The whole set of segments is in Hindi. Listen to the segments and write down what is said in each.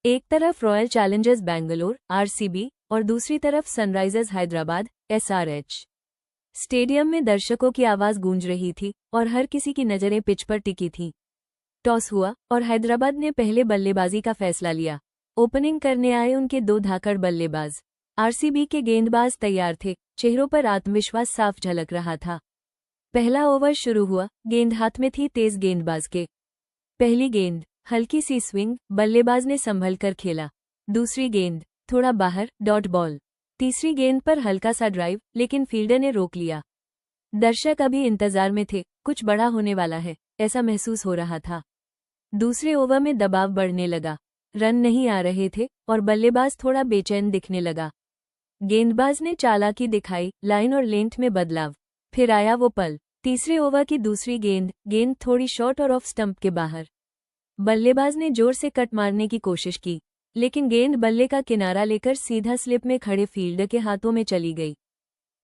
एक तरफ रॉयल चैलेंजर्स बेंगलोर आरसीबी और दूसरी तरफ सनराइजर्स हैदराबाद एसआरएच। स्टेडियम में दर्शकों की आवाज गूंज रही थी और हर किसी की नजरें पिच पर टिकी थीं। टॉस हुआ और हैदराबाद ने पहले बल्लेबाजी का फैसला लिया। ओपनिंग करने आए उनके दो धाकड़ बल्लेबाज। आरसीबी के गेंदबाज तैयार थे, चेहरों पर आत्मविश्वास साफ झलक रहा था। पहला ओवर शुरू हुआ, गेंद हाथ में थी तेज गेंदबाज के। पहली गेंद हल्की सी स्विंग, बल्लेबाज ने संभल कर खेला। दूसरी गेंद थोड़ा बाहर, डॉट बॉल। तीसरी गेंद पर हल्का सा ड्राइव, लेकिन फील्डर ने रोक लिया। दर्शक अभी इंतजार में थे, कुछ बड़ा होने वाला है, ऐसा महसूस हो रहा था। दूसरे ओवर में दबाव बढ़ने लगा, रन नहीं आ रहे थे और बल्लेबाज थोड़ा बेचैन दिखने लगा। गेंदबाज ने चालाकी दिखाई, लाइन और लेंथ में बदलाव। फिर आया वो पल, तीसरे ओवर की दूसरी गेंद थोड़ी शॉर्ट और ऑफ स्टंप के बाहर। बल्लेबाज ने जोर से कट मारने की कोशिश की, लेकिन गेंद बल्ले का किनारा लेकर सीधा स्लिप में खड़े फील्डर के हाथों में चली गई।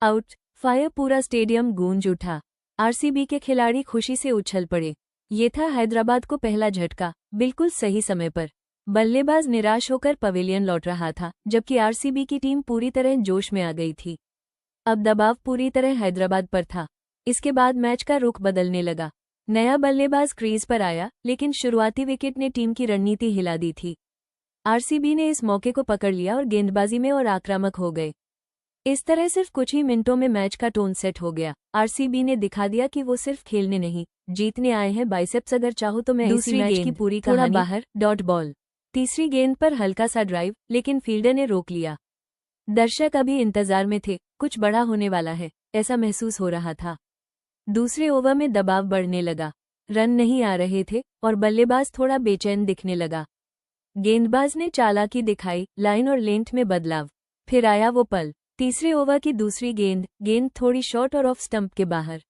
आउट। फायर। पूरा स्टेडियम गूंज उठा। आरसीबी के खिलाड़ी खुशी से उछल पड़े। ये था हैदराबाद को पहला झटका, बिल्कुल सही समय पर। बल्लेबाज निराश होकर पवेलियन लौट रहा था, जबकि आरसीबी की टीम पूरी तरह जोश में आ गई थी। अब दबाव पूरी तरह हैदराबाद पर था। इसके बाद मैच का रुख बदलने लगा। नया बल्लेबाज क्रीज पर आया, लेकिन शुरुआती विकेट ने टीम की रणनीति हिला दी थी। आरसीबी ने इस मौके को पकड़ लिया और गेंदबाजी में और आक्रामक हो गए। इस तरह सिर्फ कुछ ही मिनटों में मैच का टोन सेट हो गया। आरसीबी ने दिखा दिया कि वो सिर्फ खेलने नहीं, जीतने आए हैं। बाइसेप्स अगर चाहो तो मैं दूसरी मैच की पूरी कहानी। थोड़ा बाहर, डॉट बॉल। तीसरी गेंद पर हल्का सा ड्राइव, लेकिन फील्डर ने रोक लिया। दर्शक अभी इंतजार में थे, कुछ बड़ा होने वाला है, ऐसा महसूस हो रहा था। दूसरे ओवर में दबाव बढ़ने लगा, रन नहीं आ रहे थे और बल्लेबाज थोड़ा बेचैन दिखने लगा। गेंदबाज ने चालाकी दिखाई, लाइन और लेंथ में बदलाव। फिर आया वो पल, तीसरे ओवर की दूसरी गेंद थोड़ी शॉर्ट और ऑफ स्टंप के बाहर।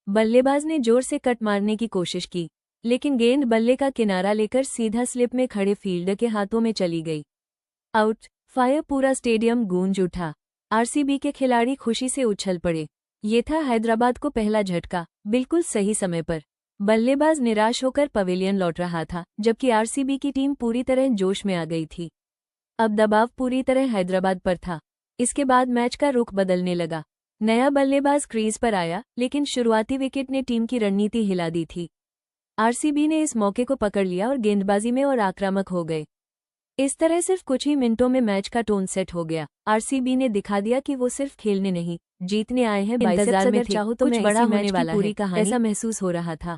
बल्लेबाज ने जोर से कट मारने की कोशिश की, लेकिन गेंद बल्ले का किनारा लेकर सीधा स्लिप में खड़े फील्डर के हाथों में चली गई। आउट। फायर। पूरा स्टेडियम गूंज उठा। आरसीबी के खिलाड़ी खुशी से उछल पड़े। ये था हैदराबाद को पहला झटका, बिल्कुल सही समय पर। बल्लेबाज निराश होकर पवेलियन लौट रहा था, जबकि आरसीबी की टीम पूरी तरह जोश में आ गई थी। अब दबाव पूरी तरह हैदराबाद पर था। इसके बाद मैच का रुख बदलने लगा। नया बल्लेबाज क्रीज पर आया, लेकिन शुरुआती विकेट ने टीम की रणनीति हिला दी थी। आरसीबी ने इस मौके को पकड़ लिया और गेंदबाजी में और आक्रामक हो गए। इस तरह सिर्फ कुछ ही मिनटों में मैच का टोन सेट हो गया। आरसीबी ने दिखा दिया कि वो सिर्फ खेलने नहीं, जीतने आए हैं। बाइसेप्स अगर चाहो तो कुछ बड़ा होने वाला पूरी कहानी, ऐसा महसूस हो रहा था।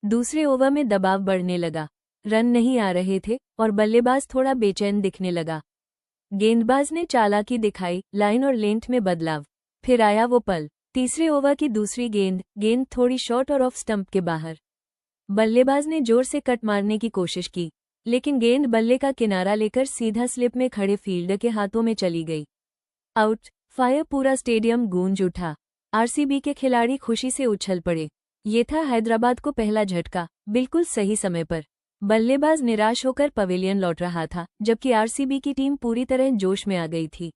दूसरे ओवर में दबाव बढ़ने लगा, रन नहीं आ रहे थे और बल्लेबाज थोड़ा बेचैन दिखने लगा। गेंदबाज ने चालाकी दिखाई, लाइन और लेंथ में बदलाव। फिर आया वो पल, तीसरे ओवर की दूसरी गेंद थोड़ी शॉर्ट और ऑफ स्टंप के बाहर। बल्लेबाज ने जोर से कट मारने की कोशिश की, लेकिन गेंद बल्ले का किनारा लेकर सीधा स्लिप में खड़े फील्डर के हाथों में चली गई। आउट। फायर। पूरा स्टेडियम गूंज उठा। आरसीबी के खिलाड़ी खुशी से उछल पड़े। ये था हैदराबाद को पहला झटका, बिल्कुल सही समय पर। बल्लेबाज निराश होकर पवेलियन लौट रहा था, जबकि आरसीबी की टीम पूरी तरह जोश में आ गई थी।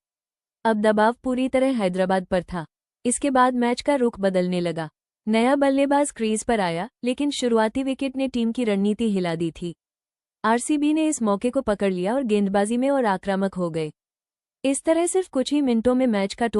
अब दबाव पूरी तरह हैदराबाद पर था। इसके बाद मैच का रुख बदलने लगा। नया बल्लेबाज क्रीज पर आया, लेकिन शुरुआती विकेट ने टीम की रणनीति हिला दी थी। आरसीबी ने इस मौके को पकड़ लिया और गेंदबाजी में और आक्रामक हो गए। इस तरह सिर्फ कुछ ही मिनटों में मैच का टोन